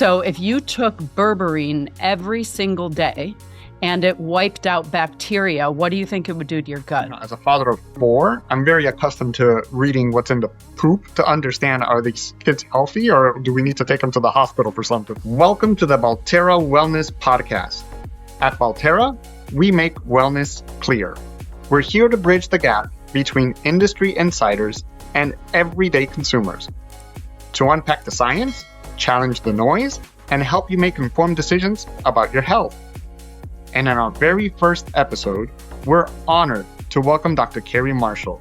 So if you took berberine every single day and it wiped out bacteria, what do you think it would do to your gut? As a father of 4, I'm very accustomed to reading what's in the poop to understand, are these kids healthy or do we need to take them to the hospital for something? Welcome to the Balterra Wellness podcast. At Balterra, we make wellness clear. We're here to bridge the gap between industry insiders and everyday consumers. To unpack the science, challenge the noise, and help you make informed decisions about your health. And in our very first episode, we're honored to welcome Dr. Keri Marshall.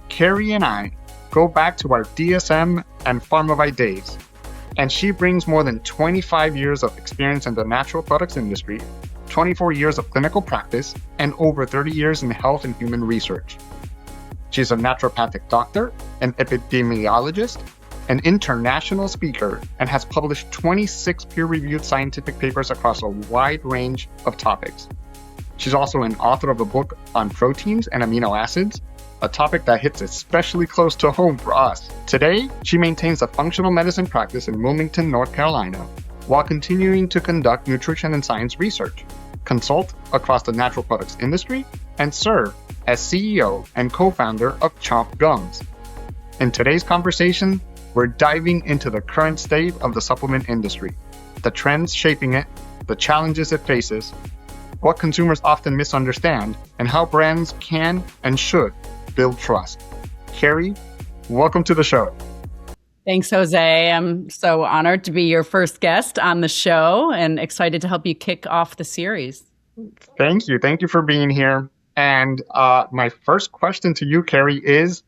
Keri and I go back to our DSM and Pharmavite days, and she brings more than 25 years of experience in the natural products industry, 24 years of clinical practice, and over 30 years in health and human research. She's a naturopathic doctor, an epidemiologist, an international speaker, and has published 26 peer-reviewed scientific papers across a wide range of topics. She's also an author of a book on proteins and amino acids, a topic that hits especially close to home for us. Today, she maintains a functional medicine practice in Wilmington, North Carolina, while continuing to conduct nutrition and science research, consult across the natural products industry, and serve as CEO and co-founder of Chomp Gums. In today's conversation, we're diving into the current state of the supplement industry, the trends shaping it, the challenges it faces, what consumers often misunderstand, and how brands can and should build trust. Keri, welcome to the show. Thanks, Jose. I'm so honored to be your first guest on the show and excited to help you kick off the series. Thank you. Thank you for being here. And my first question to you, Keri, is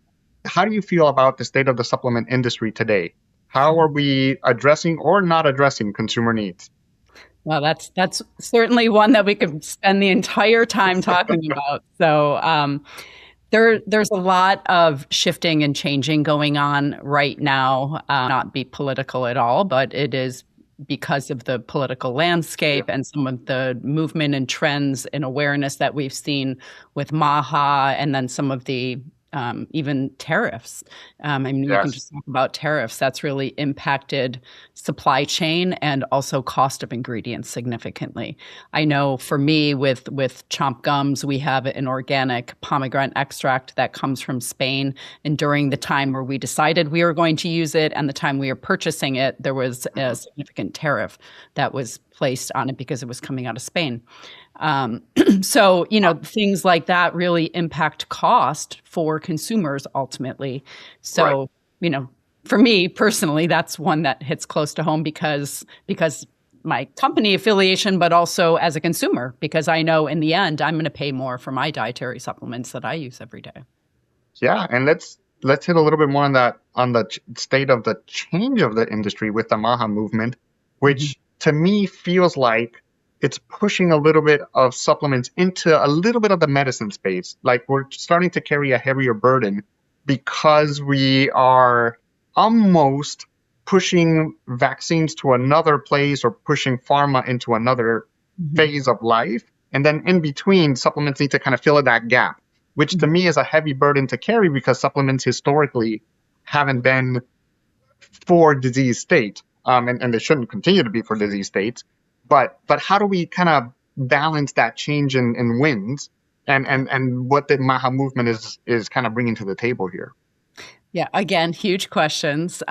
how do you feel about the state of the supplement industry today? How are we addressing or not addressing consumer needs? Well, that's certainly one that we could spend the entire time talking about. So there's a lot of shifting and changing going on right now, not be political at all, but it is because of the political landscape and some of the movement and trends and awareness that we've seen with MAHA and then some of the even tariffs. We can just talk about tariffs. That's really impacted supply chain and also cost of ingredients significantly. I know for me with Chomp Gums, we have an organic pomegranate extract that comes from Spain. And during the time where we decided we were going to use it and the time we were purchasing it, there was a significant tariff that was placed on it because it was coming out of Spain. So, things like that really impact cost for consumers ultimately. So, right. For me personally, that's one that hits close to home because my company affiliation, but also as a consumer, because I know in the end, I'm going to pay more for my dietary supplements that I use every day. Yeah. And let's hit a little bit more on the state of the change of the industry with the MAHA movement, which to me feels like it's pushing a little bit of supplements into a little bit of the medicine space. Like we're starting to carry a heavier burden because we are almost pushing vaccines to another place or pushing pharma into another phase of life. And then in between, supplements need to kind of fill that gap, which to me is a heavy burden to carry because supplements historically haven't been for disease state. And they shouldn't continue to be for disease states. But how do we kind of balance that change in winds and what the MAHA movement is kind of bringing to the table here? Yeah, again, huge questions.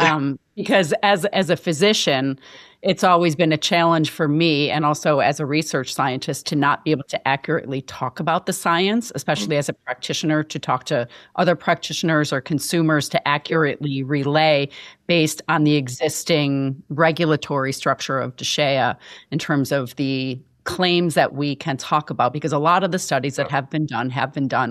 Because as a physician, it's always been a challenge for me and also as a research scientist to not be able to accurately talk about the science, especially as a practitioner, to talk to other practitioners or consumers to accurately relay based on the existing regulatory structure of DSHEA in terms of the claims that we can talk about, because a lot of the studies that have been done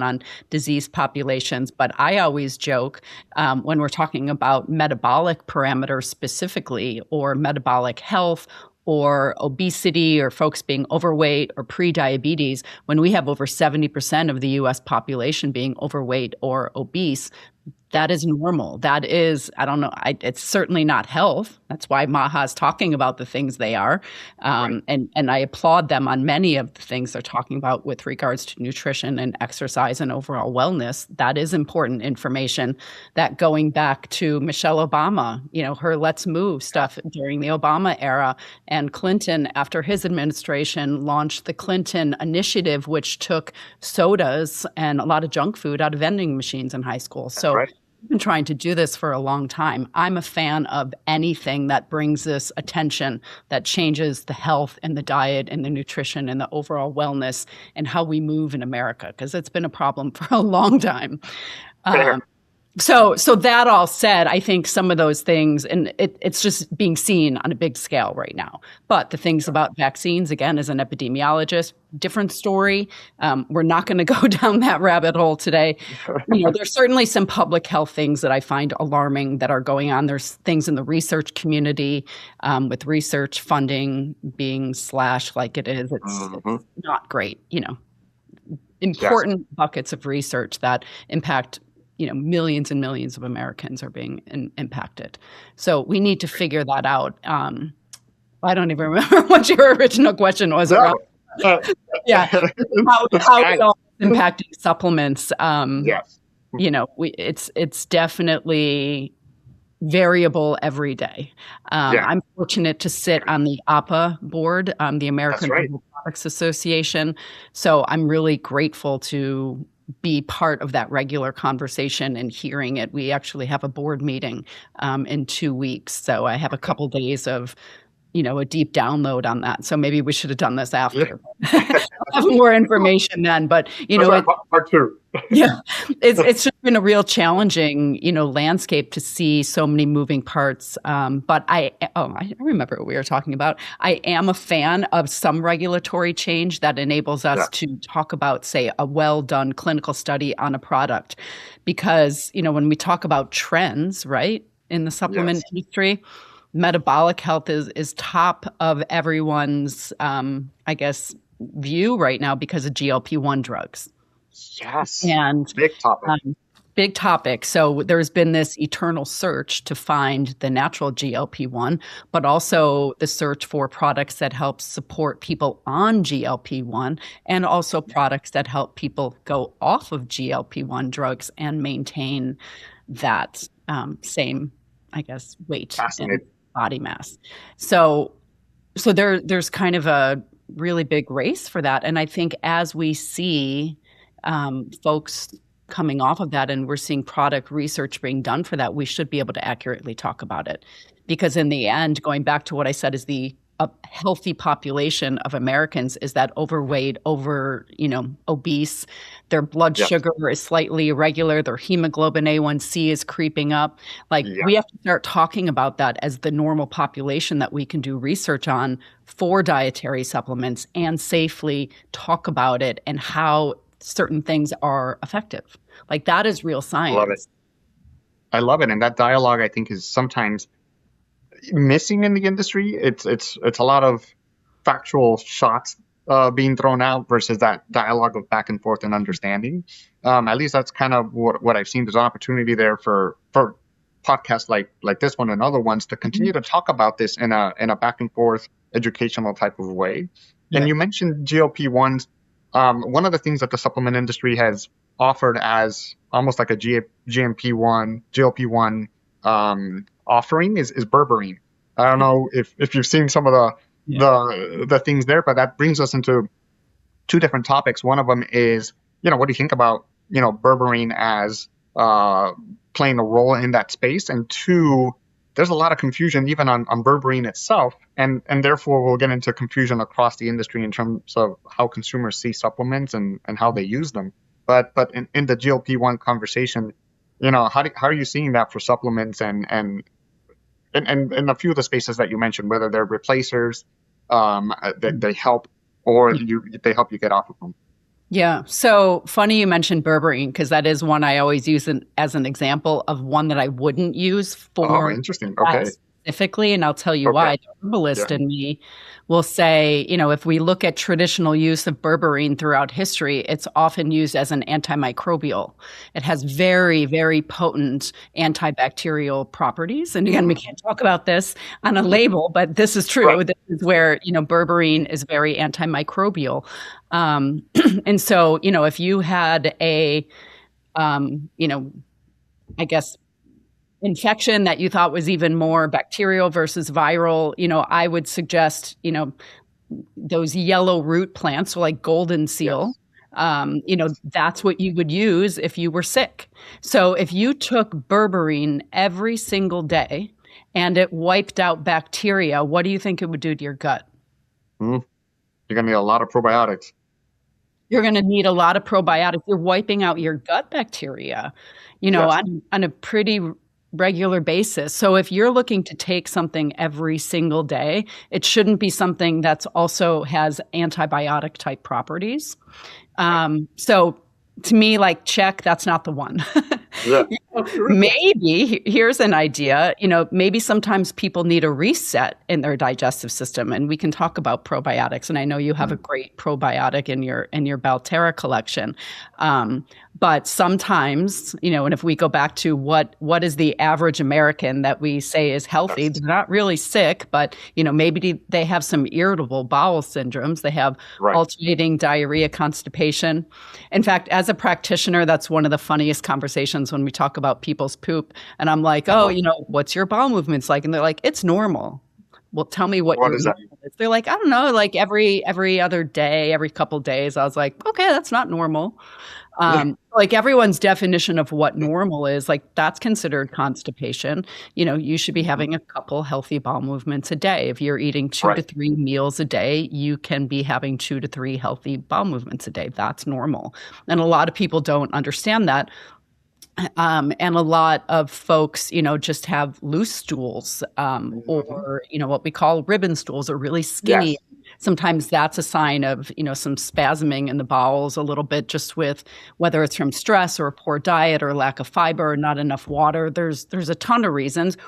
on diseased populations. But I always joke when we're talking about metabolic parameters specifically, or metabolic health, or obesity, or folks being overweight or pre-diabetes, when we have over 70% of the US population being overweight or obese, That is normal. That is, I don't know, it's certainly not health. That's why Maha's talking about the things they are. Right. And I applaud them on many of the things they're talking about with regards to nutrition and exercise and overall wellness. That is important information. That going back to Michelle Obama, her Let's Move stuff during the Obama era, and Clinton, after his administration, launched the Clinton Initiative, which took sodas and a lot of junk food out of vending machines in high school. So right. I've been trying to do this for a long time. I'm a fan of anything that brings this attention, that changes the health and the diet and the nutrition and the overall wellness and how we move in America, because it's been a problem for a long time. So that all said, I think some of those things, and it's just being seen on a big scale right now. But the things about vaccines, again, as an epidemiologist, different story. We're not going to go down that rabbit hole today. There's certainly some public health things that I find alarming that are going on. There's things in the research community with research funding being slashed like it is. It's not great. Important buckets of research that impact millions and millions of Americans are being impacted. So we need to figure that out. I don't even remember what your original question was around. Yeah, how it's all impacting supplements. Yes. It's definitely variable every day. I'm fortunate to sit on the APA board, the American Herbal Products Association. So I'm really grateful to be part of that regular conversation and hearing it. We actually have a board meeting in 2 weeks. So I have a couple days of, a deep download on that. So maybe we should have done this after. I'll have more information then. But, part two. It's just been a real challenging, landscape to see so many moving parts. But I remember what we were talking about. I am a fan of some regulatory change that enables us to talk about, say, a well-done clinical study on a product. Because, when we talk about trends, right, in the supplement industry, metabolic health is top of everyone's, view right now because of GLP-1 drugs. Yes. And big topic. Big topic. So there's been this eternal search to find the natural GLP-1, but also the search for products that help support people on GLP-1 and also products that help people go off of GLP-1 drugs and maintain that same, weight and body mass. So there's kind of a really big race for that. And I think as we see folks coming off of that and we're seeing product research being done for that, we should be able to accurately talk about it. Because in the end, going back to what I said, is a healthy population of Americans is that overweight, obese, their blood sugar is slightly irregular, their hemoglobin A1C is creeping up. We have to start talking about that as the normal population that we can do research on for dietary supplements and safely talk about it and how certain things are effective. That is real science. I love it. And that dialogue, I think, is sometimes missing in the industry. It's a lot of factual shots being thrown out versus that dialogue of back and forth and understanding. At least that's kind of what I've seen. There's an opportunity there for podcasts like this one and other ones to continue to talk about this in a back and forth educational type of way. And you mentioned GLP-1s. One of the things that the supplement industry has offered as almost like a GLP-1 offering is berberine. I don't know if you've seen some of the things there, but that brings us into two different topics. One of them is, what do you think about, berberine as playing a role in that space? And two, there's a lot of confusion even on berberine itself, and therefore we'll get into confusion across the industry in terms of how consumers see supplements and how they use them. But in the GLP-1 conversation, how are you seeing that for supplements and a few of the spaces that you mentioned, whether they're replacers that they help or they help you get off of them? Yeah. So funny you mentioned berberine, because that is one I always use as an example of one that I wouldn't use for interesting. Okay. specifically, and I'll tell you Okay. why. The Yeah. herbalist in me will say, if we look at traditional use of berberine throughout history, it's often used as an antimicrobial. It has very, very potent antibacterial properties. And again, we Mhm. can't talk about this on a label, but this is Right. true. This is where, berberine is very antimicrobial. Um, and so, if you had a, I guess, infection that you thought was even more bacterial versus viral, I would suggest, those yellow root plants, so like golden seal. Yes. That's what you would use if you were sick. So if you took berberine every single day and it wiped out bacteria, what do you think it would do to your gut? Mhm. You're gonna need a lot of probiotics. You're going to need a lot of probiotics. You're wiping out your gut bacteria, Yes. on a pretty regular basis. So if you're looking to take something every single day, it shouldn't be something that's also has antibiotic type properties. Right. So to me, like, check, that's not the one. Yeah. Okay. Right. Maybe here's an idea, maybe sometimes people need a reset in their digestive system, and we can talk about probiotics. And I know you have a Mm. great probiotic in your Balterra collection. But sometimes, and if we go back to what is the average American that we say is healthy, Yes. they're not really sick, but maybe they have some irritable bowel syndromes. They have Right. alternating diarrhea, constipation. In fact, as a practitioner, that's one of the funniest conversations when we talk about people's poop. And I'm like, oh, Uh-huh. what's your bowel movements like? And they're like, it's normal. Well, tell me what What your is that? normal is. They're like, I don't know, like every other day, every couple days. I was like, okay, that's not normal. Yeah. Like everyone's definition of what normal is, like that's considered constipation. You should be Mhm. having a couple healthy bowel movements a day. If you're eating two to Right. three meals a day, you can be having 2 to 3 healthy bowel movements a day. That's normal. And a lot of people don't understand that. And a lot of folks, just have loose stools, Mhm. or, what we call ribbon stools, are really skinny. Yes. Sometimes that's a sign of, some spasming in the bowels a little bit, just with whether it's from stress or a poor diet or lack of fiber or not enough water. There's a ton of reasons.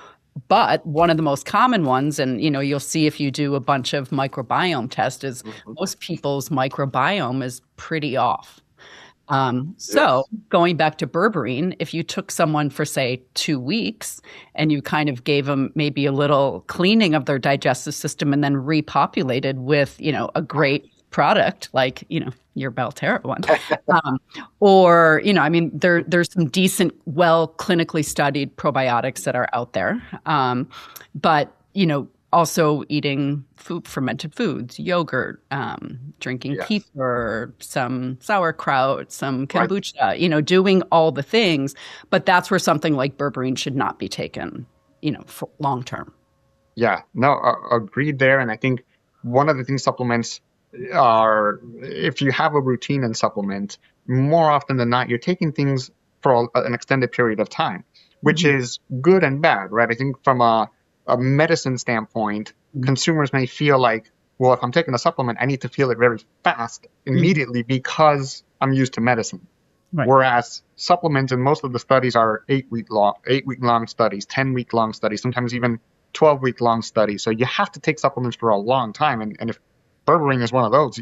But one of the most common ones, and you'll see if you do a bunch of microbiome tests, is Mhm. most people's microbiome is pretty off. So Yes. going back to berberine, if you took someone for, say, 2 weeks and you kind of gave them maybe a little cleaning of their digestive system and then repopulated with, a great product like, your Balterra one. Um, or, I mean, there's some decent, well clinically studied probiotics that are out there. But, also eating fermented foods, yogurt, drinking Yes. kefir, some sauerkraut, some Right. kombucha, doing all the things. But that's where something like berberine should not be taken, for long term. Yeah. No, agreed there. And I think one of the things supplements are, if you have a routine in supplement, more often than not, you're taking things for an extended period of time, which Mhm. is good and bad, right? I think from a medicine standpoint, Mhm. consumers may feel like, well, if I'm taking a supplement, I need to feel it very fast, Mhm. immediately, because I'm used to medicine. Right. Whereas supplements, and most of the studies are 8-week long studies, 10-week long studies, sometimes even 12-week long studies. So you have to take supplements for a long time. And if berberine is one of those,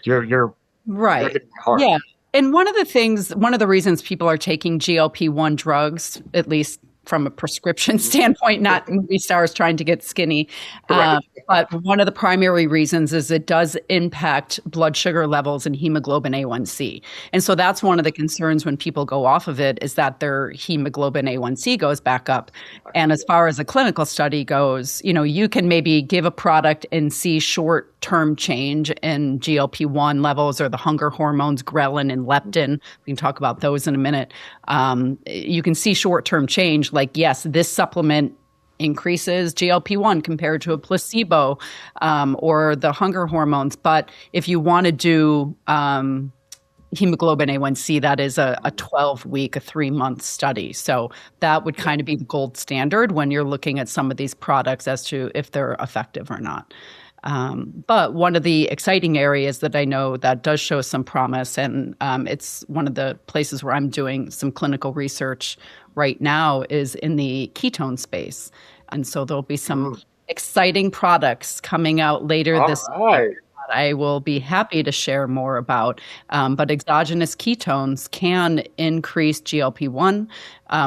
you're Right. hitting it hard. Yeah. And one of the reasons people are taking GLP-1 drugs, at least from a prescription Mhm. standpoint, not movie stars trying to get skinny. Right. But one of the primary reasons is it does impact blood sugar levels and hemoglobin A1C. And so that's one of the concerns when people go off of it, is that their hemoglobin A1C goes back up. And as far as a clinical study goes, you can maybe give a product and see short-term change in GLP-1 levels or the hunger hormones, ghrelin and leptin. We can talk about those in a minute. You can see short-term change, like, yes, this supplement increases GLP-1 compared to a placebo, or the hunger hormones. But if you want to do hemoglobin A1C, that is a 12-week, a 3-month study. So that would kind of be the gold standard when you're looking at some of these products as to if they're effective or not. But one of the exciting areas that I know that does show some promise, and it's one of the places where I'm doing some clinical research right now, is in the ketone space. And so there'll be some Mm. exciting products coming out later All this right. that I will be happy to share more about. But exogenous ketones can increase GLP-1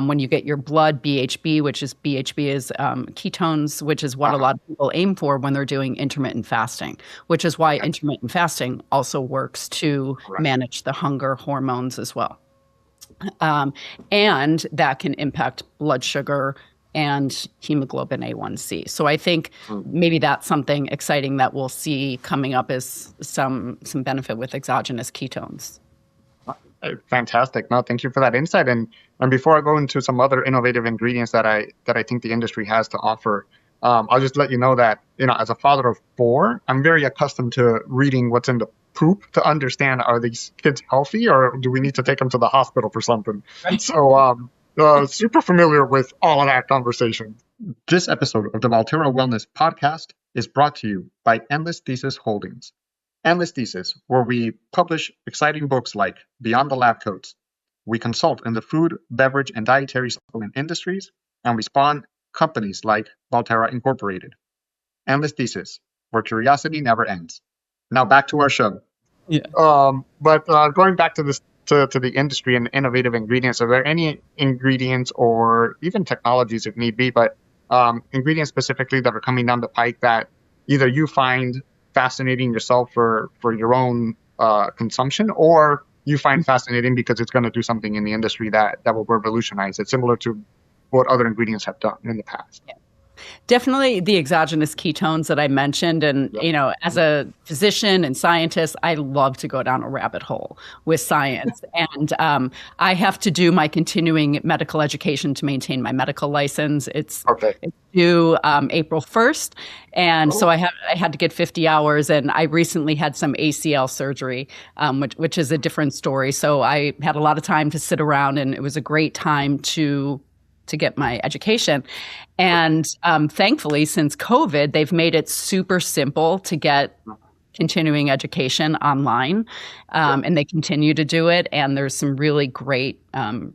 when you get your blood BHB, which is ketones, which is what a Uh-huh. lot of people aim for when they're doing intermittent fasting, which is why intermittent fasting also works to Right. manage the hunger hormones as well. And that can impact blood sugar and hemoglobin A1C. So I think Mm. maybe that's something exciting that we'll see coming up as some benefit with exogenous ketones. Fantastic. No, thank you for that insight. And before I go into some other innovative ingredients that I think the industry has to offer, I'll just let you know that, as a father of four, I'm very accustomed to reading what's in the poop to understand, are these kids healthy or do we need to take them to the hospital for something? Right. So super familiar with all of that conversation. This episode of the Balterra Wellness podcast is brought to you by Endless Thesis Holdings. Endless Thesis, where we publish exciting books like Beyond the Lab Coats. We consult in the food, beverage, and dietary supplement industries, and we spawn companies like Balterra Incorporated. Endless Thesis, where curiosity never ends. Now back to our show. Yeah. But going back to this to the industry and innovative ingredients, are there any ingredients or even technologies, if need be, but ingredients specifically that are coming down the pike that either you find fascinating yourself for your own consumption, or you find fascinating because it's going to do something in the industry that will revolutionize it, similar to what other ingredients have done in the past? Definitely the exogenous ketones that I mentioned. And, as a physician and scientist, I love to go down a rabbit hole with science. And I have to do my continuing medical education to maintain my medical license. It's due April 1st. And so I had to get 50 hours. And I recently had some ACL surgery, which is a different story. So I had a lot of time to sit around, and it was a great time to get my education. And thankfully, since COVID, they've made it super simple to get continuing education online, and they continue to do it. And there's some really great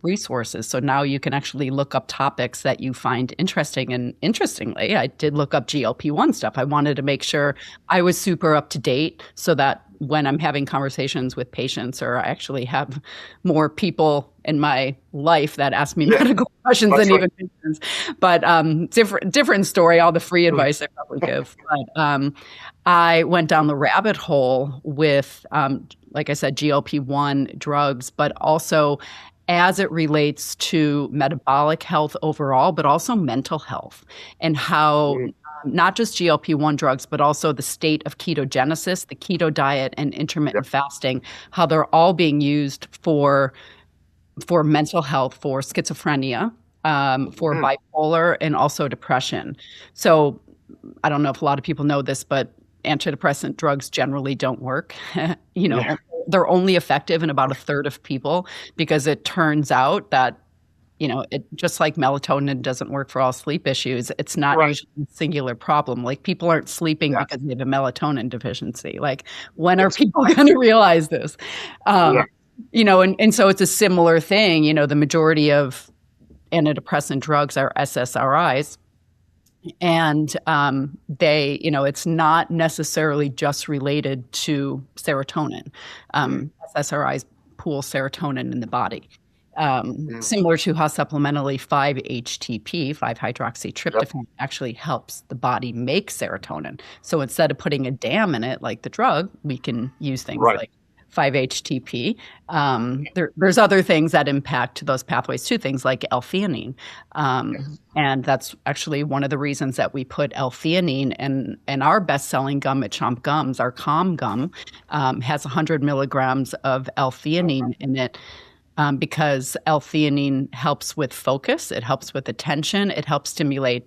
resources. So now you can actually look up topics that you find interesting. And interestingly, I did look up GLP-1 stuff. I wanted to make sure I was super up to date so that when I'm having conversations with patients, or I actually have more people in my life that ask me medical questions than even patients. But different story, all the free advice I probably give. But I went down the rabbit hole with, like I said, GLP-1 drugs, but also as it relates to metabolic health overall, but also mental health, and how not just GLP-1 drugs, but also the state of ketogenesis, the keto diet, and intermittent fasting, how they're all being used for mental health, for schizophrenia, for bipolar, and also depression. So I don't know if a lot of people know this, but antidepressant drugs generally don't work. They're only effective in about a third of people, because it turns out that it just like melatonin doesn't work for all sleep issues. It's not usually a singular problem. Like, people aren't sleeping because they have a melatonin deficiency. Like, when are people going to realize this? And so it's a similar thing. The majority of antidepressant drugs are SSRIs. And they, it's not necessarily just related to serotonin. SSRIs pool serotonin in the body. Similar to how supplementally 5-HTP, 5-hydroxytryptophan, actually helps the body make serotonin. So instead of putting a dam in it like the drug, we can use things like 5-HTP. There's other things that impact those pathways too, things like L-theanine. And that's actually one of the reasons that we put L-theanine in our best-selling gum at Chomp Gums. Our Calm gum has 100 milligrams of L-theanine in it. Because L-theanine helps with focus, it helps with attention, it helps stimulate.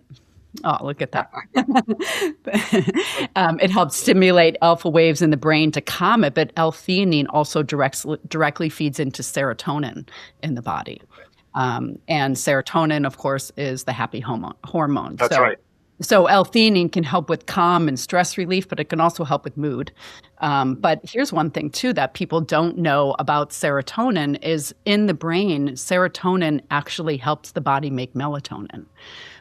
Oh, look at that. It helps stimulate alpha waves in the brain to calm it, but L-theanine also directly feeds into serotonin in the body. And serotonin, of course, is the happy hormone. That's right. So L-theanine can help with calm and stress relief, but it can also help with mood. But here's one thing too that people don't know about serotonin is in the brain, serotonin actually helps the body make melatonin.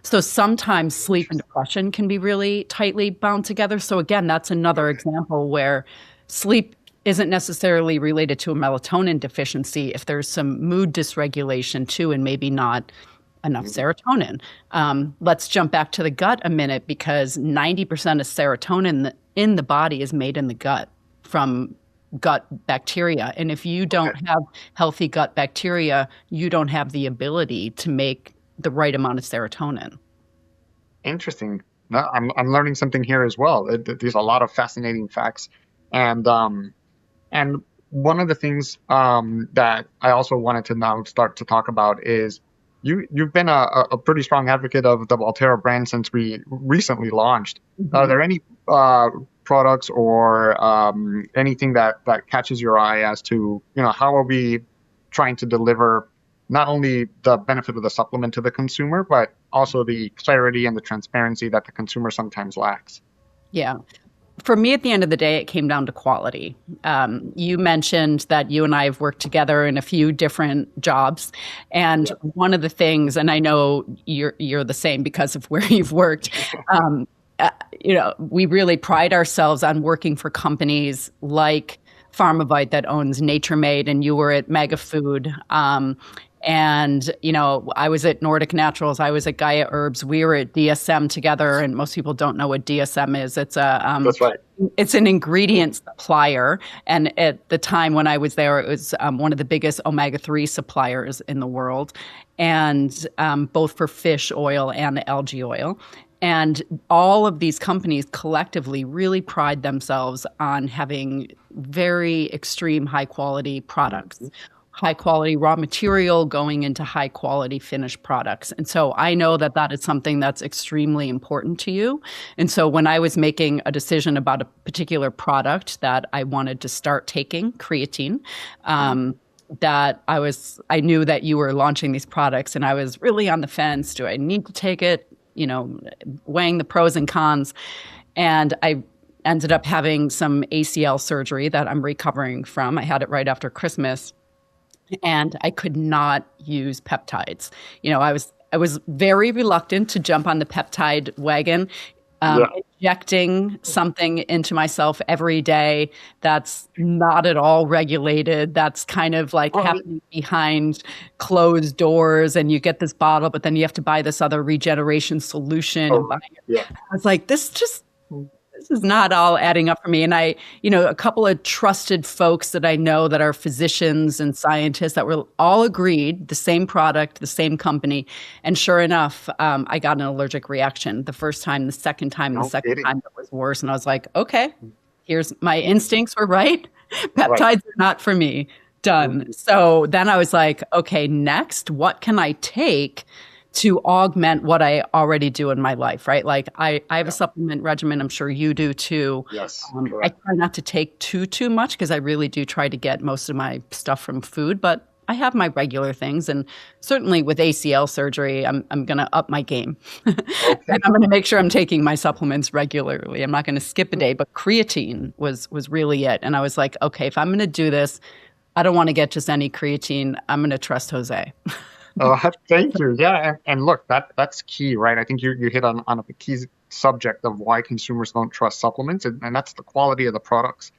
So sometimes sleep and depression can be really tightly bound together. So again, that's another example where sleep isn't necessarily related to a melatonin deficiency if there's some mood dysregulation too, and maybe not enough serotonin. Let's jump back to the gut a minute because 90% of serotonin in the body is made in the gut from gut bacteria. And if you don't have healthy gut bacteria, you don't have the ability to make the right amount of serotonin. Interesting. No, I'm learning something here as well. There's a lot of fascinating facts, and one of the things that I also wanted to now start to talk about is you've been a pretty strong advocate of the Balterra brand since we recently launched. Are there any products or anything that catches your eye as to how are we trying to deliver not only the benefit of the supplement to the consumer, but also the clarity and the transparency that the consumer sometimes lacks? Yeah. For me, at the end of the day, it came down to quality. You mentioned that you and I have worked together in a few different jobs. And one of the things, and I know you're the same because of where you've worked, we really pride ourselves on working for companies like Pharmavite that owns Nature Made, and you were at Mega Food. And, I was at Nordic Naturals. I was at Gaia Herbs. We were at DSM together. And most people don't know what DSM is. It's That's right. It's an ingredient supplier. And at the time when I was there, it was one of the biggest omega-3 suppliers in the world. And both for fish oil and algae oil. And all of these companies collectively really pride themselves on having very extreme high quality products. High quality raw material going into high quality finished products. And so I know that that is something that's extremely important to you. And so when I was making a decision about a particular product that I wanted to start taking, creatine, that I knew that you were launching these products and I was really on the fence. Do I need to take it? Weighing the pros and cons. And I ended up having some ACL surgery that I'm recovering from. I had it right after Christmas. And I could not use peptides. I was very reluctant to jump on the peptide wagon. Injecting something into myself every day that's not at all regulated. That's kind of like happening behind closed doors, and you get this bottle, but then you have to buy this other regeneration solution. I was like, this is not all adding up for me. And a couple of trusted folks that I know that are physicians and scientists that were all agreed, the same product, the same company. And sure enough, I got an allergic reaction the first time, the second time, time it was worse. And I was like, okay, here's my instincts were right. Peptides are not for me. Done. So then I was like, okay, next, what can I take to augment what I already do in my life, right? Like I have a supplement regimen. I'm sure you do too. Yes. I try not to take too much because I really do try to get most of my stuff from food, but I have my regular things. And certainly with ACL surgery, I'm going to up my game. And I'm going to make sure I'm taking my supplements regularly. I'm not going to skip a day, but creatine was really it. And I was like, okay, if I'm going to do this, I don't want to get just any creatine. I'm going to trust Jose. Thank you. Yeah, and look, that's key, right? I think you hit on a key subject of why consumers don't trust supplements, and that's the quality of the products.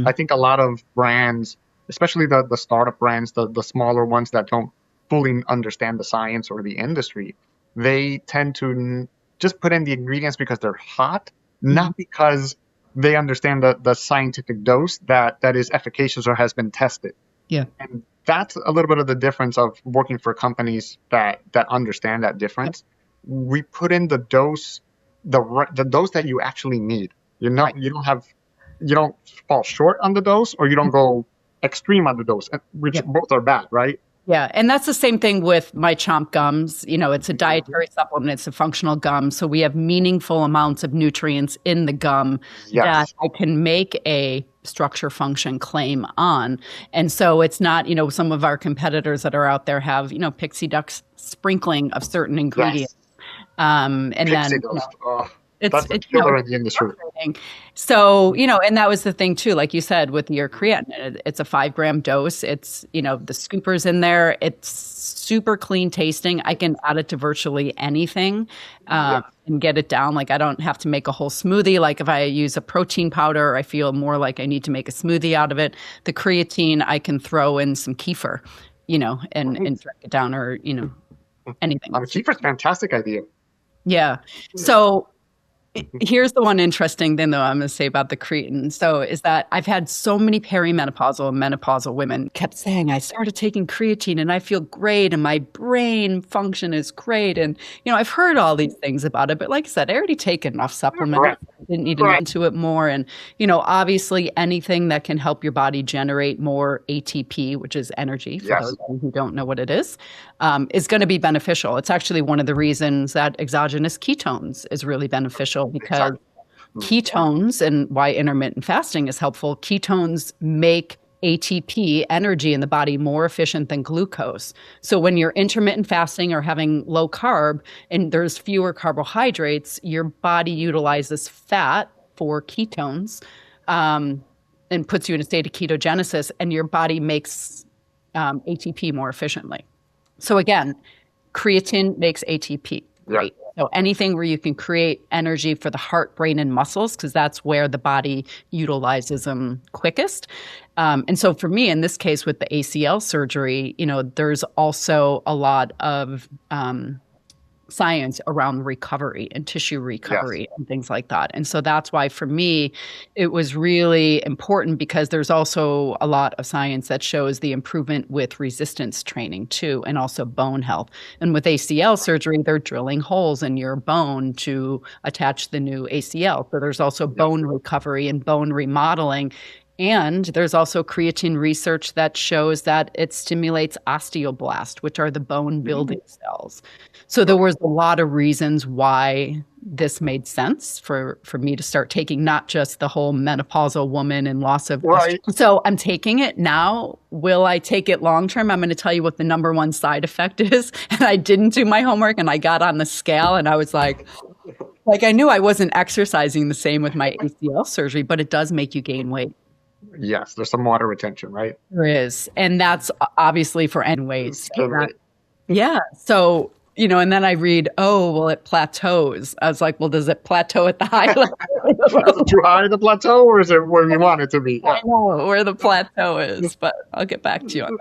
I think a lot of brands, especially the startup brands, the smaller ones that don't fully understand the science or the industry, they tend to just put in the ingredients because they're hot, not because they understand the scientific dose that is efficacious or has been tested. Yeah. And that's a little bit of the difference of working for companies that understand that difference. We put in the dose, the dose that you actually need. You don't fall short on the dose, or you don't go extreme on the dose, which both are bad, right? Yeah. And that's the same thing with my Chomp gums. It's a dietary supplement. It's a functional gum. So we have meaningful amounts of nutrients in the gum that I can make a structure function claim on. And so it's not, some of our competitors that are out there have, pixie dust sprinkling of certain ingredients. And Pixie then, dust. Oh, it's, that's a killer in the industry. frustrating. So, and that was the thing too, like you said, with your creatinine, it's a 5 gram dose. It's, the scoopers in there. It's super clean tasting. I can add it to virtually anything, Yeah. and get it down. Like I don't have to make a whole smoothie. Like if I use a protein powder, I feel more like I need to make a smoothie out of it. The creatine, I can throw in some kefir, and drink it down, or, anything. Kefir's a fantastic idea. Yeah. So here's the one interesting thing, though, I'm going to say about the creatine. So is that I've had so many perimenopausal and menopausal women kept saying, I started taking creatine and I feel great and my brain function is great. And, I've heard all these things about it. But like I said, I already take enough supplements. Right. I didn't need to get into it more. And, obviously anything that can help your body generate more ATP, which is energy, for those who don't know what it is going to be beneficial. It's actually one of the reasons that exogenous ketones is really beneficial, because ketones, and why intermittent fasting is helpful, ketones make ATP, energy in the body, more efficient than glucose. So when you're intermittent fasting or having low carb and there's fewer carbohydrates, your body utilizes fat for ketones, and puts you in a state of ketogenesis, and your body makes ATP more efficiently. So again, creatine makes ATP. Right. So anything where you can create energy for the heart, brain, and muscles, because that's where the body utilizes them quickest. And so for me, in this case with the ACL surgery, there's also a lot of science around recovery and tissue recovery and things like that. And so that's why for me, it was really important, because there's also a lot of science that shows the improvement with resistance training too, and also bone health. And with ACL surgery, they're drilling holes in your bone to attach the new ACL. So there's also bone recovery and bone remodeling. And there's also creatine research that shows that it stimulates osteoblast, which are the bone building cells. So there was a lot of reasons why this made sense for me to start taking, not just the whole menopausal woman and loss of estrogen. So I'm taking it now. Will I take it long term? I'm going to tell you what the number one side effect is. And I didn't do my homework, and I got on the scale and I was like I knew I wasn't exercising the same with my ACL surgery, but it does make you gain weight. Yes, there's some water retention, right? There is. And that's obviously for any ways. Yeah. So, and then I read, it plateaus. I was like, well, does it plateau at the high level? Is it too high the plateau, or is it where you want it to be? I know where the plateau is, but I'll get back to you on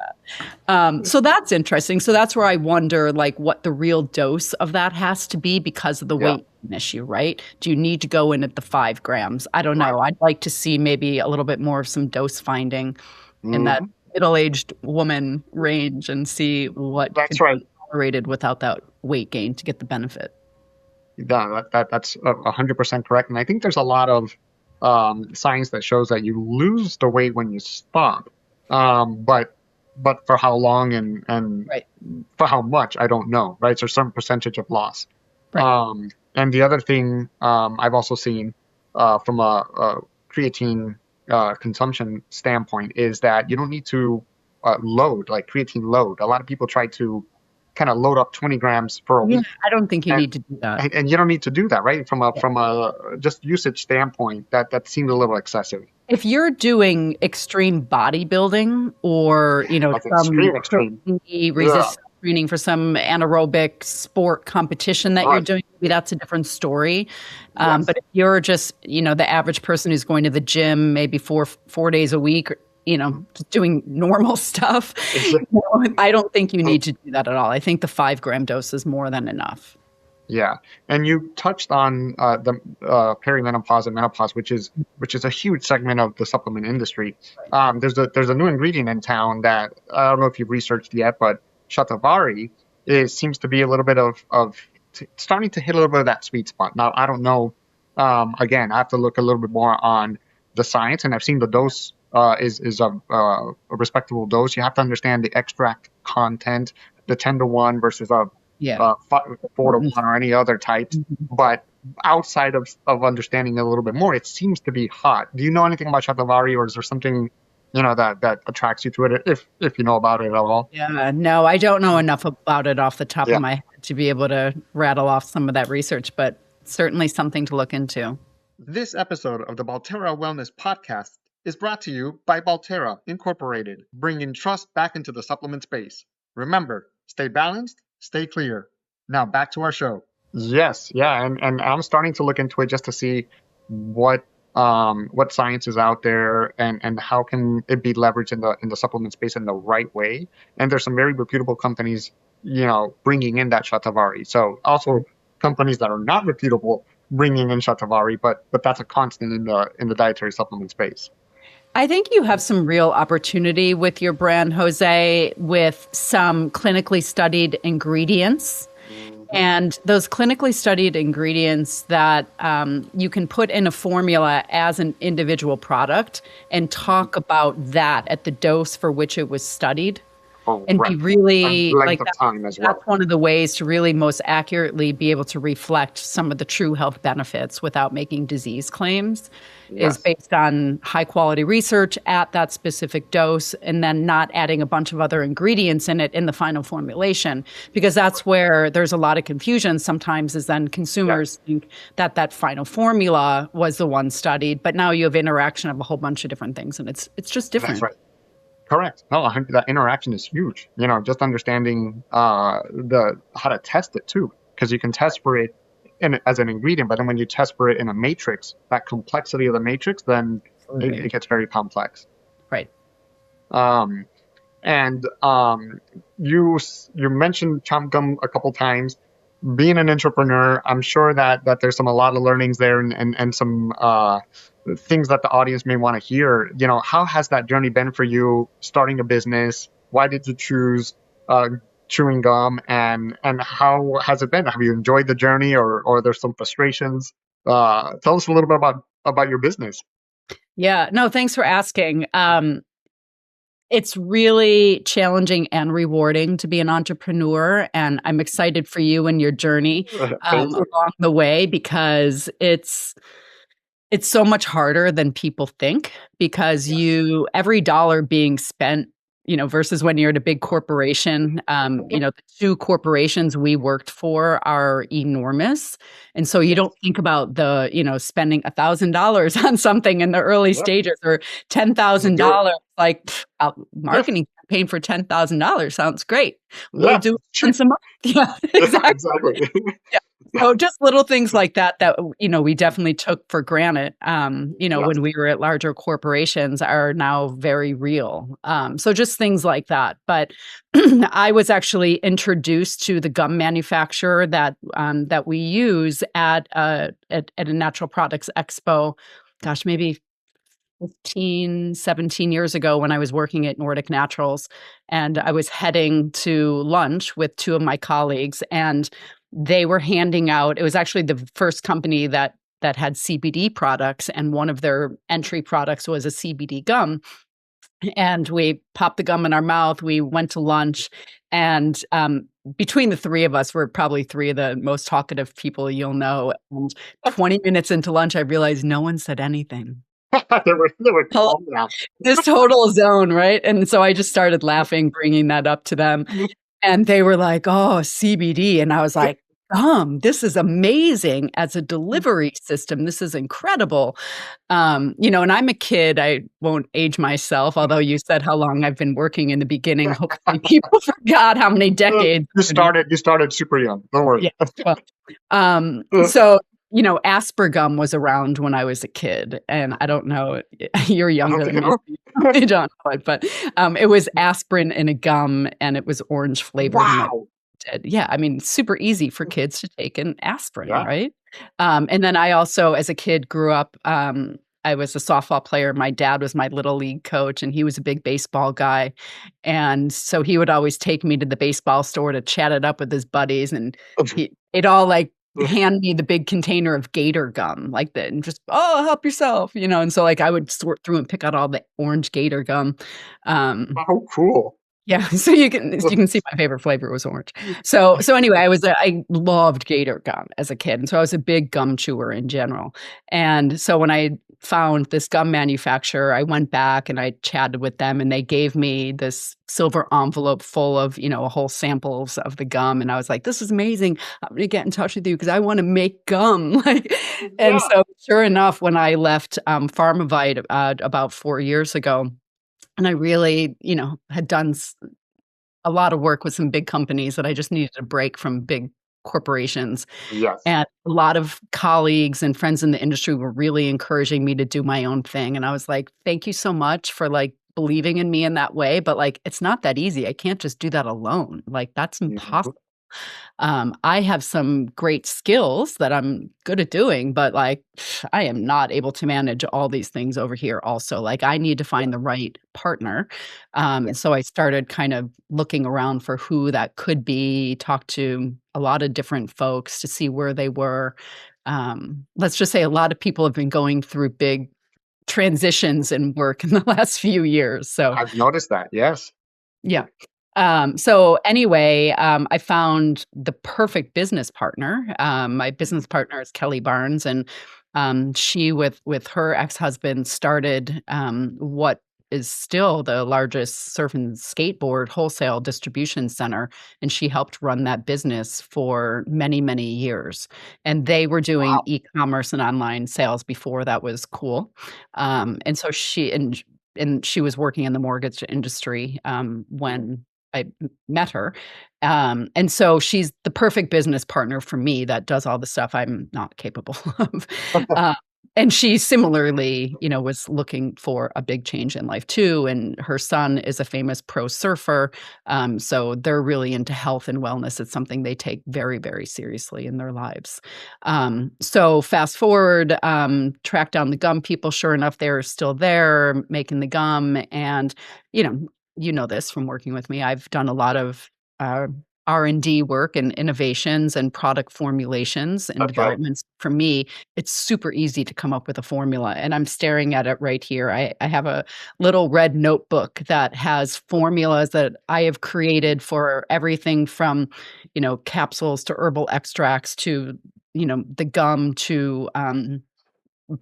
that. So that's interesting. So that's where I wonder, what the real dose of that has to be, because of the weight issue, right? Do you need to go in at the 5 grams? I don't know. I'd like to see maybe a little bit more of some dose finding in that middle-aged woman range, and see what that's tolerated without that weight gain to get the benefit. Yeah, that's 100% correct. And I think there's a lot of science that shows that you lose the weight when you stop. But for how long and for how much, I don't know, right? So some percentage of loss. Right. And the other thing I've also seen from a creatine consumption standpoint is that you don't need to load, like creatine load. A lot of people try to kind of load up 20 grams for a week. I don't think you need to do that. And you don't need to do that, right? From a just usage standpoint, that seems a little excessive. If you're doing extreme bodybuilding, or some extreme resistance training for some anaerobic sport competition that you're doing, maybe that's a different story. But if you're just the average person who's going to the gym maybe four days a week, just doing normal stuff, I don't think you need to do that at all. I think the 5 gram dose is more than enough. Yeah, and you touched on the perimenopause and menopause, which is a huge segment of the supplement industry. There's a new ingredient in town that I don't know if you've researched yet, but shatavari seems to be a little bit of starting to hit a little bit of that sweet spot. Now I don't know. Again, I have to look a little bit more on the science, and I've seen the dose is a respectable dose. You have to understand the extract content, the 10-to-1 versus 4-to-1 or any other types. But outside of understanding a little bit more, it seems to be hot. Do you know anything about shatavari, or is there something that attracts you to it, if you know about it at all. Yeah, no, I don't know enough about it off the top of Yeah. my head to be able to rattle off some of that research, but certainly something to look into. This episode of the Balterra Wellness podcast is brought to you by Balterra Incorporated, bringing trust back into the supplement space. Remember, stay balanced, stay clear. Now back to our show. Yes, yeah, and I'm starting to look into it just to see what what science is out there, and how can it be leveraged in the supplement space in the right way. And there's some very reputable companies, bringing in that shatavari. So also companies that are not reputable bringing in shatavari, but that's a constant in the dietary supplement space. I think you have some real opportunity with your brand, Jose, with some clinically studied ingredients. And those clinically studied ingredients that you can put in a formula as an individual product and talk about that at the dose for which it was studied. Oh, And be right. really And length like of that, time as well. that's one of the ways to really most accurately be able to reflect some of the true health benefits without making disease claims is Yes. based on high quality research at that specific dose, and then not adding a bunch of other ingredients in it in the final formulation, because that's where there's a lot of confusion sometimes, is then consumers think that that final formula was the one studied, but now you have interaction of a whole bunch of different things, and it's just That's different. right. Correct. No, that interaction is huge. Just understanding the how to test it too, because you can test for it as an ingredient, but then when you test for it in a matrix, that complexity of the matrix, then it gets very complex. Right. Um, and you mentioned chomp gum a couple times. Being an entrepreneur, I'm sure that there's a lot of learnings there, and some things that the audience may want to hear. How has that journey been for you starting a business? Why did you choose chewing gum, and how has it been? Have you enjoyed the journey, or there's some frustrations? Tell us a little bit about your business. Yeah, no, thanks for asking. It's really challenging and rewarding to be an entrepreneur, and I'm excited for you and your journey Thank you. along the way, because it's so much harder than people think, because Yes. every dollar being spent, versus when you're at a big corporation, the two corporations we worked for are enormous. And so you Yes. don't think about spending $1,000 on something in the early Yep. stages, or Just do it. $10,000, like Yeah. marketing campaign for $10,000 sounds great. We'll Yeah. do it Cheap. once a month. Yeah, Yeah. exactly. Exactly. So just little things like that we definitely took for granted, Yes. when we were at larger corporations, are now very real. So just things like that. But I was actually introduced to the gum manufacturer that we use at a natural products expo. Gosh, maybe 15, 17 years ago, when I was working at Nordic Naturals, and I was heading to lunch with two of my colleagues, and they were handing out, it was actually the first company that had CBD products, and one of their entry products was a CBD gum. And we popped the gum in our mouth. We went to lunch, and between the three of us, we're probably three of the most talkative people you'll know. And 20 minutes into lunch, I realized no one said anything. They were calm now. This total zone, right? And so I just started laughing, bringing that up to them. And they were like, "Oh, CBD." And I was like, this is amazing as a delivery system. This is incredible." And I'm a kid. I won't age myself, although you said how long I've been working in the beginning. Hopefully people forgot how many decades. You started super young. Don't worry. Yeah. Well, so, Aspergum was around when I was a kid, and I don't know, you're younger than me, Okay. so you don't know it, but it was aspirin in a gum, and it was orange flavored. And Wow. yeah, I mean, super easy for kids to take an aspirin, Yeah. right? And then I also, as a kid, grew up. I was a softball player. My dad was my little league coach, and he was a big baseball guy. And so he would always take me to the baseball store to chat it up with his buddies, and it all like hand me the big container of Gator gum, like that, and just, "Oh, help yourself," And so like I would sort through and pick out all the orange Gator gum. How cool. Yeah, so you can see my favorite flavor was orange. So anyway, I loved Gator gum as a kid, and so I was a big gum chewer in general. And so when I found this gum manufacturer, I went back and I chatted with them, and they gave me this silver envelope full of a whole samples of the gum, and I was like, "This is amazing! I'm gonna get in touch with you because I want to make gum." Like, and Yeah. so sure enough, when I left Pharmavite about 4 years ago. And I really, had done a lot of work with some big companies that I just needed a break from big corporations. Yes. And a lot of colleagues and friends in the industry were really encouraging me to do my own thing. And I was like, thank you so much for like believing in me in that way. But like, it's not that easy. I can't just do that alone. Like, that's Mhm. impossible. I have some great skills that I'm good at doing, but like I am not able to manage all these things over here also. Like I need to Yeah. find the right partner. Yeah. And so I started kind of looking around for who that could be, talked to a lot of different folks to see where they were. Let's just say a lot of people have been going through big transitions in work in the last few years. So I've noticed that. Yes. yeah. So anyway, I found the perfect business partner. My business partner is Kelly Barnes, and she, with her ex-husband, started what is still the largest surf and skateboard wholesale distribution center, and she helped run that business for many, many years. And they were doing Wow. e-commerce and online sales before that was cool. And so she was working in the mortgage industry when I met her. And so she's the perfect business partner for me that does all the stuff I'm not capable of. Uh, and she similarly, was looking for a big change in life too. And her son is a famous pro surfer. So they're really into health and wellness. It's something they take very, very seriously in their lives. So fast forward, track down the gum people. Sure enough, they're still there making the gum. And, you know, you know this from working with me. I've done a lot of uh, R&D work and innovations and product formulations and That's right. developments. For me, it's super easy to come up with a formula. And I'm staring at it right here. I have a little red notebook that has formulas that I have created for everything from, capsules to herbal extracts to, the gum to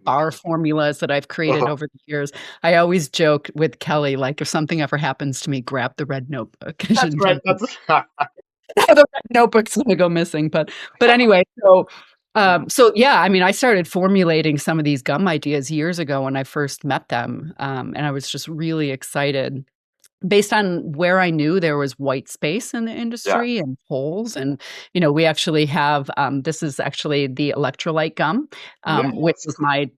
bar Nice. formulas that I've created over the years. I always joke with Kelly, like, if something ever happens to me, grab the red notebook. That's right. That's The red notebook's gonna go missing. But anyway, so yeah, I mean, I started formulating some of these gum ideas years ago when I first met them, and I was just really excited based on where I knew there was white space in the yeah. industry and holes. And, we actually have, this is actually the electrolyte gum, which Yes. is my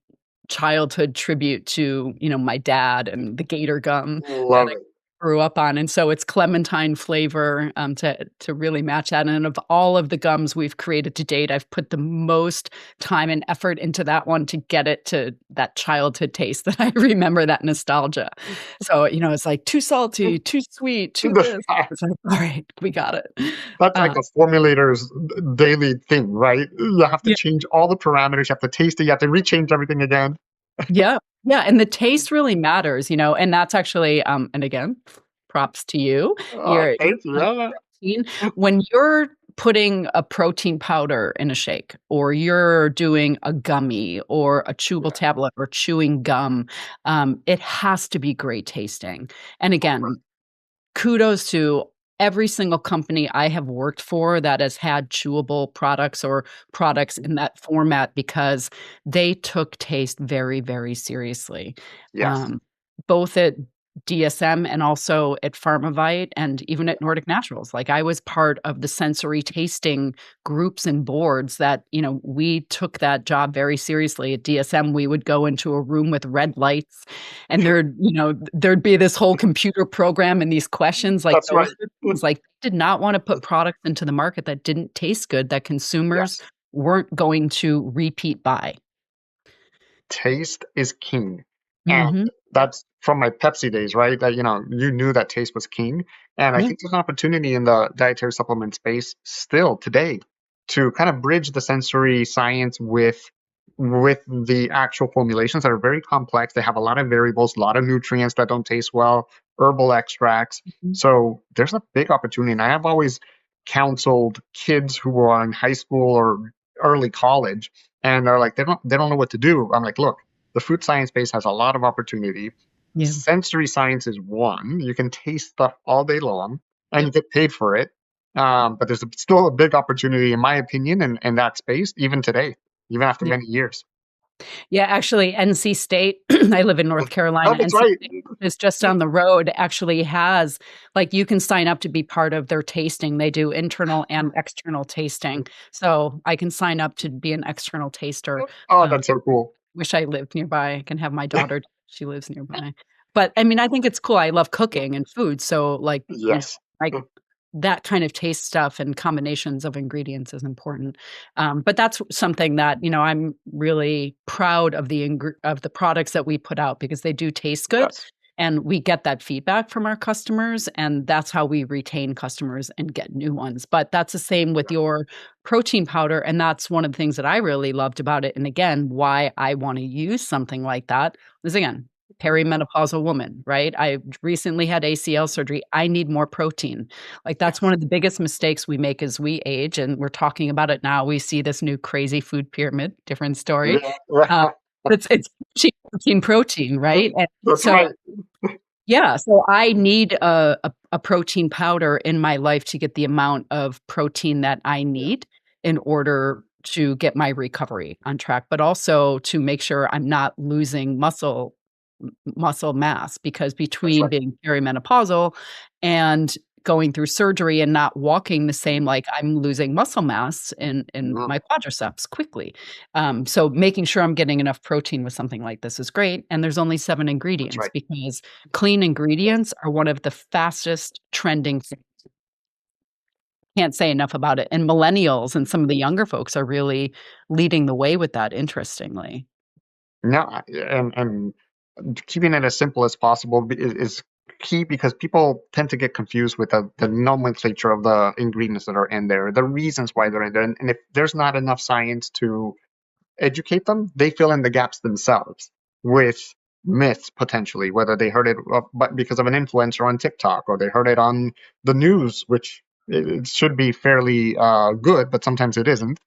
childhood tribute to, my dad and the Gator gum that Love I it. grew up on. And so it's clementine flavor, to really match that. And of all of the gums we've created to date, I've put the most time and effort into that one to get it to that childhood taste that I remember, that nostalgia. So, it's like too salty, too sweet, too this. It's like, all right, we got it. That's like Uh, a formulator's daily thing, right? You have to yeah. change all the parameters. You have to taste it. You have to rechange everything again. Yeah. Yeah, and the taste really matters, and that's actually, and again, props to you. You're Thank you. Yeah. protein. When you're putting a protein powder in a shake, or you're doing a gummy or a chewable Yeah. tablet or chewing gum, it has to be great tasting. And Of course. again, kudos to every single company I have worked for that has had chewable products or products in that format, because they took taste very, very seriously. Yes. Um, Both at DSM and also at Pharmavite and even Yeah. at Nordic Naturals. Like, I was part of the sensory tasting groups and boards that, we took that job very seriously. At DSM, we would go into a room with red lights, and there'd be this whole computer program and these questions. Like, That's those right. are things, like, did not wanna put products into the market that didn't taste good, that consumers Yes. weren't going to repeat buy. Taste is king. And Mhm. that's from my Pepsi days, right? That, you knew that taste was king. And I Yeah. think there's an opportunity in the dietary supplement space still today to kind of bridge the sensory science with with the actual formulations that are very complex. They have a lot of variables, a lot of nutrients that don't taste well, herbal extracts. So there's a big opportunity. And I have always counseled kids who are in high school or early college and are like, they don't know what to do. I'm like, look, the food science space has a lot of opportunity. Yeah. Sensory science is one. You can taste stuff all day long and you Yep. get paid for it. But there's still a big opportunity, in my opinion, in that space, even today, even after Yeah. many years. Yeah, actually, NC State, I live in North Oh, Carolina. that's NC right. State is just on the road, actually has, like, you can sign up to be part of their tasting. They do internal and external tasting. So I can sign up to be an external taster. Oh, Um, that's so cool. Wish I lived nearby. I can have my daughter, she lives nearby. But I mean, I think it's cool. I love cooking and food. So, like, Yes. I that kind of taste stuff and combinations of ingredients is important. But that's something that, I'm really proud of of the products that we put out because they do taste good Yes. and we get that feedback from our customers and that's how we retain customers and get new ones. But that's the same with your protein powder and that's one of the things that I really loved about it and again, why I want to use something like that is again, perimenopausal woman, right? I recently had ACL surgery. I need more protein. Like that's one Yes. of the biggest mistakes we make as we age, and we're talking about it now. We see this new crazy food pyramid, different story. Yeah. Uh, it's cheap protein, right? And That's so right. yeah, so I need a protein powder in my life to get the amount of protein that I Yeah. need in order to get my recovery on track, but also to make sure I'm not losing muscle mass because That's between right. being perimenopausal and going through surgery and not walking the same, like I'm losing muscle mass in Mhm. my quadriceps quickly. So making sure I'm getting enough protein with something like this is great. And there's only 7 That's ingredients right. because clean ingredients are one of the fastest trending things. Can't say enough about it. And millennials and some of the younger folks are really leading the way with that, interestingly. No, and keeping it as simple as possible is key because people tend to get confused with the nomenclature of the ingredients that are in there, the reasons why they're in there. And if there's not enough science to educate them, they fill in the gaps themselves with myths potentially, whether they heard it but because of an influencer on TikTok or they heard it on the news, which it should be fairly good, but sometimes it isn't.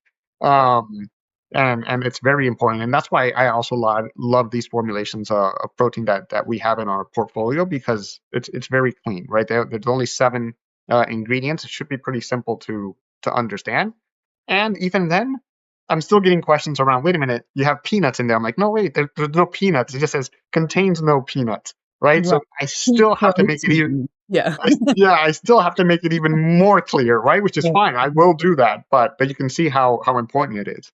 Um, and it's very important, and that's why I also love these formulations of protein that we have in our portfolio because it's very clean, right? There's only 7 ingredients. It should be pretty simple to understand, and even then, I'm still getting questions around, wait a minute, you have peanuts in there. I'm like, no, wait, there's no peanuts. It just says contains no peanuts, right? Right. So I Pea still have to make it even, protein. Yeah. yeah, I still have to make it even more clear, right? Which is Yeah. fine. I will do that, but you can see how important it is.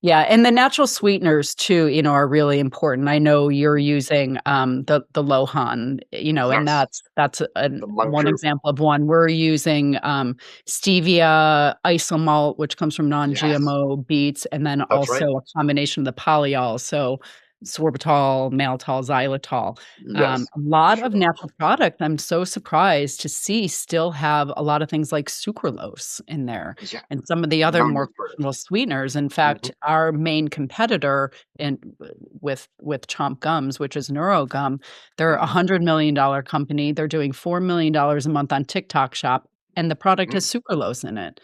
Yeah, and the natural sweeteners too, are really important. I know you're using the Lohan, and Yes, that's the monk one fruit. example of one. We're using stevia isomalt, which comes from Yes, non-GMO beets, and then that's right. also a combination of the polyols, so sorbitol, maltol, xylitol. Yes, A lot of sugar. natural products, I'm so surprised to see still have a lot of things like sucralose in there Yeah, and some of the other no more need for it. functional sweeteners. In fact, Mhm. our main competitor in with Chomp Gums, which is NeuroGum, they're a Mhm. $100 million company. They're doing $4 million a month on TikTok Shop, and the product has Mhm. sucralose in it.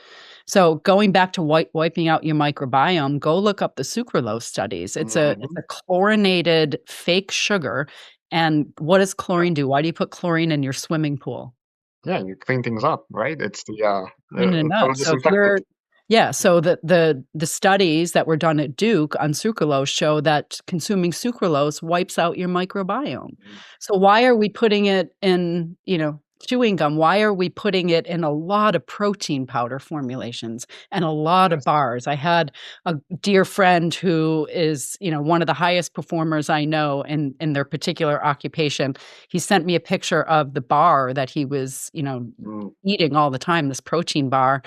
So going back to wiping out your microbiome, go look up the sucralose studies. It's a Mhm. chlorinated fake sugar. And what does Right. chlorine do? Why do you put chlorine in your swimming pool? Yeah, you clean things up, right? It's Clean it up. total So if disinfectant. so the studies that were done at Duke on sucralose show that consuming sucralose wipes out your microbiome. Mhm. So why are we putting it in, chewing gum? Why are we putting it in a lot of protein powder formulations and a lot of Yes. bars? I had a dear friend who is, one of the highest performers I know in their particular occupation. He sent me a picture of the bar that he was, Mm. eating all the time, this protein bar,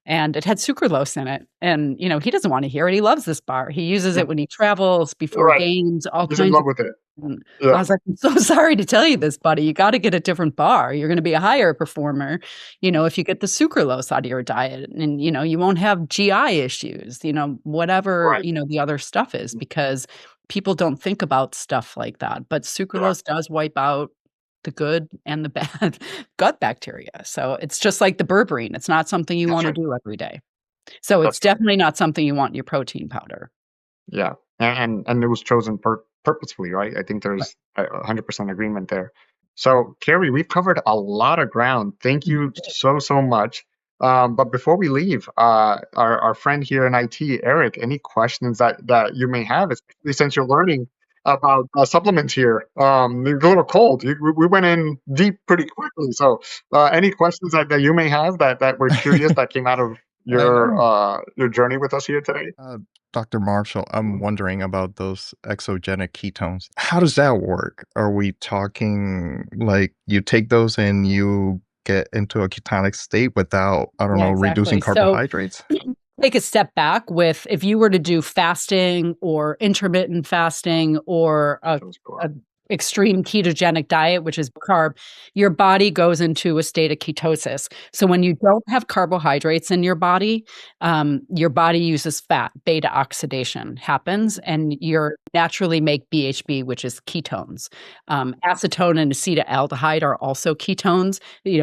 and it had sucralose in it. And, he doesn't wanna hear it. He loves this bar. He uses it when he travels, before Right. games, all He's in kinds love of with it. And I Yeah. was like, "I'm so sorry to tell you this, buddy. You got to get a different bar. You're going to be a higher performer, if you get the sucralose out of your diet, and you won't have GI issues, whatever, Right. the other stuff is, because people don't think about stuff like that. But Yeah. sucralose does wipe out the good and the bad gut bacteria. So it's just like the berberine. It's not something you That's want to right. do every day. So it's That's right. definitely not something you want in your protein powder. Yeah, and it was chosen purposefully, right? I think Right. there's a 100% agreement there. So, Keri, we've covered a lot of ground. Thank you so much. But before we leave, our friend here in IT, Eric, any questions that you may have, especially since you're learning about supplements here? You're a little cold. We went in deep pretty quickly. So, any questions that you may have that we're curious that came out of I know. your journey with us here today? Uh, Dr. Marshall, I'm wondering about those exogenic ketones. How does that work? Are we talking like you take those and you get into a ketonic state without, I don't Yeah, know, reducing exactly. So carbohydrates? take a step back with, if you were to do fasting or intermittent fasting or Those a go extreme ketogenic diet, which is carb, your body goes into a state of ketosis. So when you don't have carbohydrates in your body uses fat. Beta oxidation happens, and you naturally make BHB, which is ketones. Acetone and acetaldehyde are also ketones.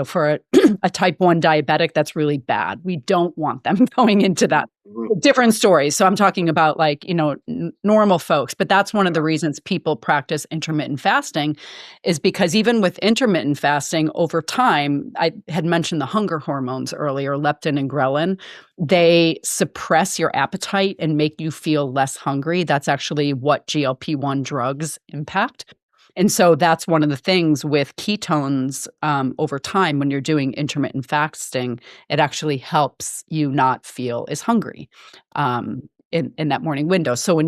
For a type 1 diabetic, that's really bad. We don't want them going into that. Different stories. So I'm talking about, like, normal folks, but that's one of the reasons people practice intermittent fasting, is because even with intermittent fasting, over time, I had mentioned the hunger hormones earlier, leptin and ghrelin, they suppress your appetite and make you feel less hungry. That's actually what GLP-1 drugs impact. And so that's one of the things with ketones, over time, when you're doing intermittent fasting, it actually helps you not feel as hungry in that morning window. So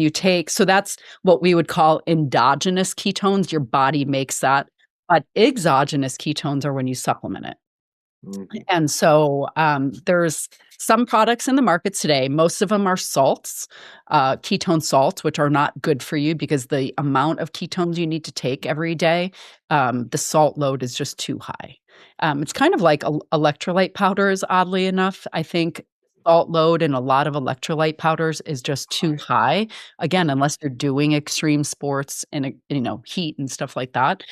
so that's what we would call endogenous ketones. Your body makes that. But exogenous ketones are when you supplement it. Mhm. And so there's some products in the market today. Most of them are salts, ketone salts, which are not good for you because the amount of ketones you need to take every day, the salt load is just too high. It's kind of like electrolyte powders, oddly enough. I think salt load in a lot of electrolyte powders is just too high. Again, unless you're doing extreme sports and heat and stuff like that.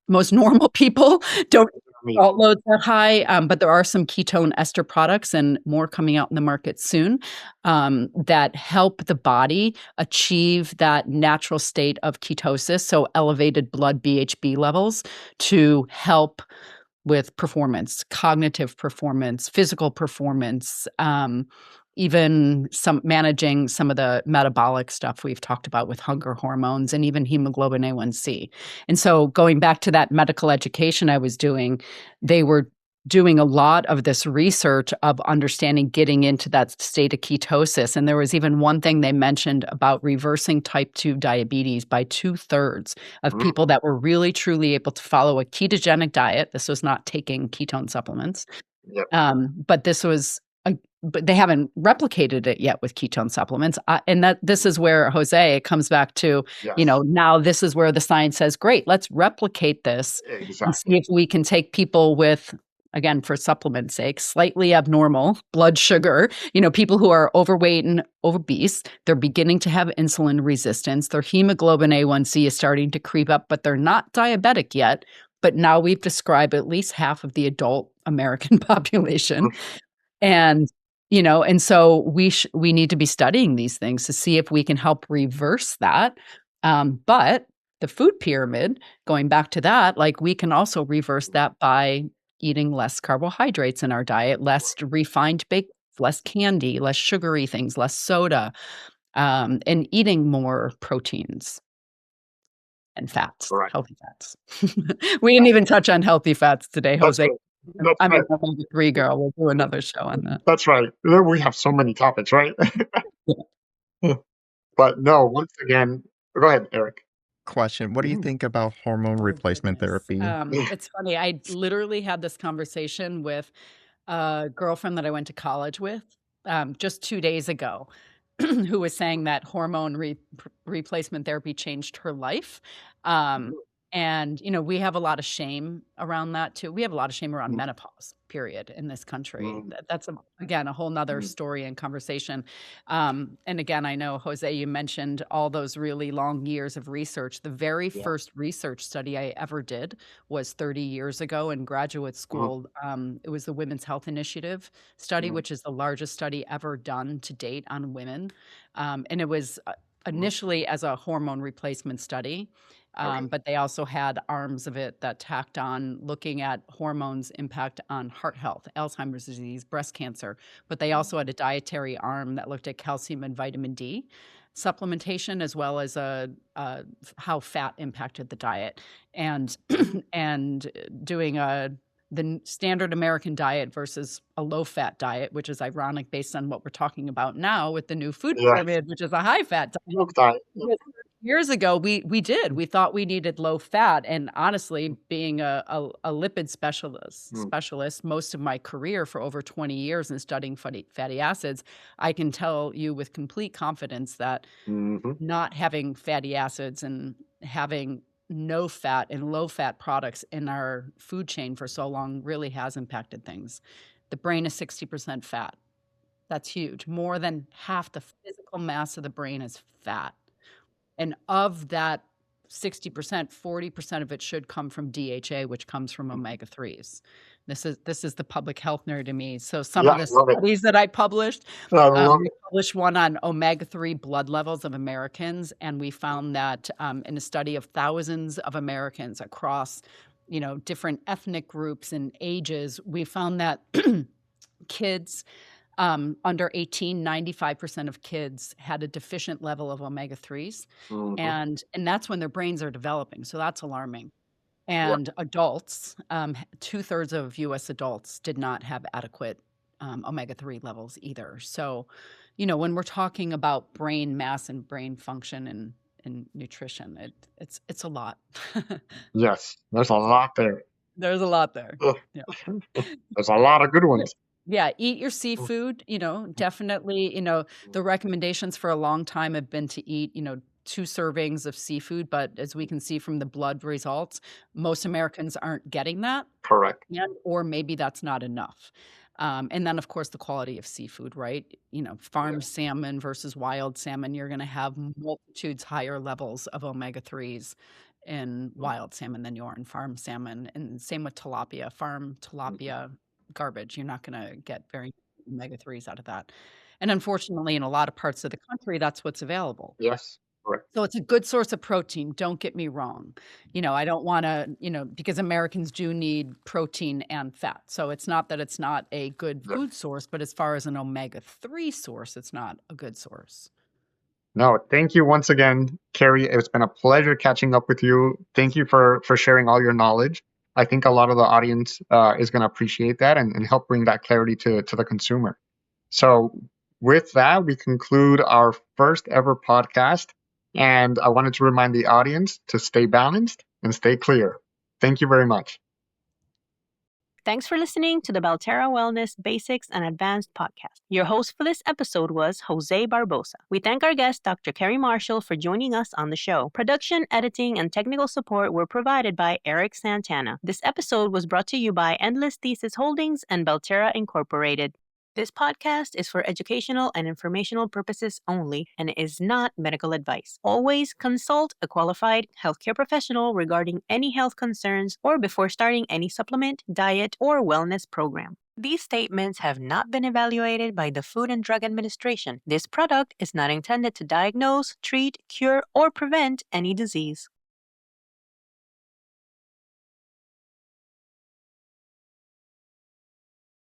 Most normal people don't Me. salt loads that high, but there are some ketone ester products, and more coming out in the market soon, that help the body achieve that natural state of ketosis, so elevated blood BHB levels, to help with performance, cognitive performance, physical performance, even managing some of the metabolic stuff we've talked about with hunger hormones, and even hemoglobin A1C. And so going back to that medical education I was doing, they were doing a lot of this research of understanding getting into that state of ketosis. And there was even one thing they mentioned about reversing type 2 diabetes by 2/3 of Mhm. people that were really truly able to follow a ketogenic diet. This was not taking ketone supplements. Yep. But but they haven't replicated it yet with ketone supplements. And this is where, Jose, it comes back to, Yes. now this is where the science says, great, let's replicate this and see Exactly. if we can take people with, again, for supplement's sake, slightly abnormal blood sugar, people who are overweight and obese, they're beginning to have insulin resistance. Their hemoglobin A1C is starting to creep up, but they're not diabetic yet. But now we've described at least half of the adult American population. Mhm. And, and so we need to be studying these things to see if we can help reverse that. But the food pyramid, going back to that, like, we can also reverse that by eating less carbohydrates in our diet, less refined baked, less candy, less sugary things, less soda, and eating more proteins and fats, Correct. healthy fats. We didn't even touch on healthy fats today, That's Jose. right. That's I'm an right. omega-3 girl. We'll do another show on that. That's right. We have so many topics, right? Yeah. But no, once again, go ahead, Eric. Question: what do you Mhm. think about hormone Oh, replacement goodness. therapy? It's funny. I literally had this conversation with a girlfriend that I went to college with, just 2 days ago. who was saying that hormone replacement therapy changed her life. And, we have a lot of shame around that too. We have a lot of shame around menopause, period, in this country. That's, again, a whole nother story and conversation. And again, I know, Jose, you mentioned all those really long years of research. The very first research study I ever did was 30 years ago in graduate school. It was the Women's Health Initiative study, which is the largest study ever done to date on women. And it was initially as a hormone replacement study. But they also had arms of it that tacked on looking at hormones' impact on heart health, Alzheimer's disease, breast cancer. But they also had a dietary arm that looked at calcium and vitamin D supplementation, as well as how fat impacted the diet, and and doing the standard American diet versus a low-fat diet, which is ironic based on what we're talking about now with the new food pyramid, which is a high-fat diet. Years ago, we thought we needed low fat, and honestly, being a lipid specialist most of my career for over 20 years and studying fatty acids, I can tell you with complete confidence that not having fatty acids and having no fat and low fat products in our food chain for so long really has impacted things. The brain is 60% fat. That's huge. More than half the physical mass of the brain is fat. And of that 60%, 40% of it should come from DHA, which comes from omega-3s. This is the public health nerd in me. So some of the studies that I published, we published one on omega-3 blood levels of Americans, and we found that in a study of thousands of Americans across, different ethnic groups and ages, we found that kids under 18, 95% of kids had a deficient level of omega-3s. And that's when their brains are developing. So that's alarming. And adults, 2/3 of US adults did not have adequate omega-3 levels either. So, when we're talking about brain mass and brain function and nutrition, it's a lot. Yes, there's a lot there. There's a lot there. Yeah. There's a lot of good ones. Yeah, eat your seafood, definitely, the recommendations for a long time have been to eat, 2 servings of seafood, but as we can see from the blood results, most Americans aren't getting that. Correct. Yet, or maybe that's not enough. And then, of course, the quality of seafood, right? Farm salmon versus wild salmon, you're going to have multitudes higher levels of omega-3s in wild salmon than you are in farm salmon. And same with tilapia, farm tilapia. Garbage. You're not going to get very omega-3s out of that. And unfortunately, in a lot of parts of the country, that's what's available. Yes, correct. So it's a good source of protein. Don't get me wrong. I don't want to, because Americans do need protein and fat. So it's not that it's not a good food source, but as far as an omega-3 source, it's not a good source. No, thank you once again, Keri. It's been a pleasure catching up with you. Thank you for sharing all your knowledge. I think a lot of the audience is going to appreciate that and help bring that clarity to the consumer. So with that, we conclude our first ever podcast. And I wanted to remind the audience to stay balanced and stay clear. Thank you very much. Thanks for listening to the Balterra Wellness Basics and Advanced podcast. Your host for this episode was Jose Barbosa. We thank our guest, Dr. Keri Marshall, for joining us on the show. Production, editing, and technical support were provided by Eric Santana. This episode was brought to you by Endless Thesis Holdings and Balterra Incorporated. This podcast is for educational and informational purposes only and is not medical advice. Always consult a qualified healthcare professional regarding any health concerns or before starting any supplement, diet, or wellness program. These statements have not been evaluated by the Food and Drug Administration. This product is not intended to diagnose, treat, cure, or prevent any disease.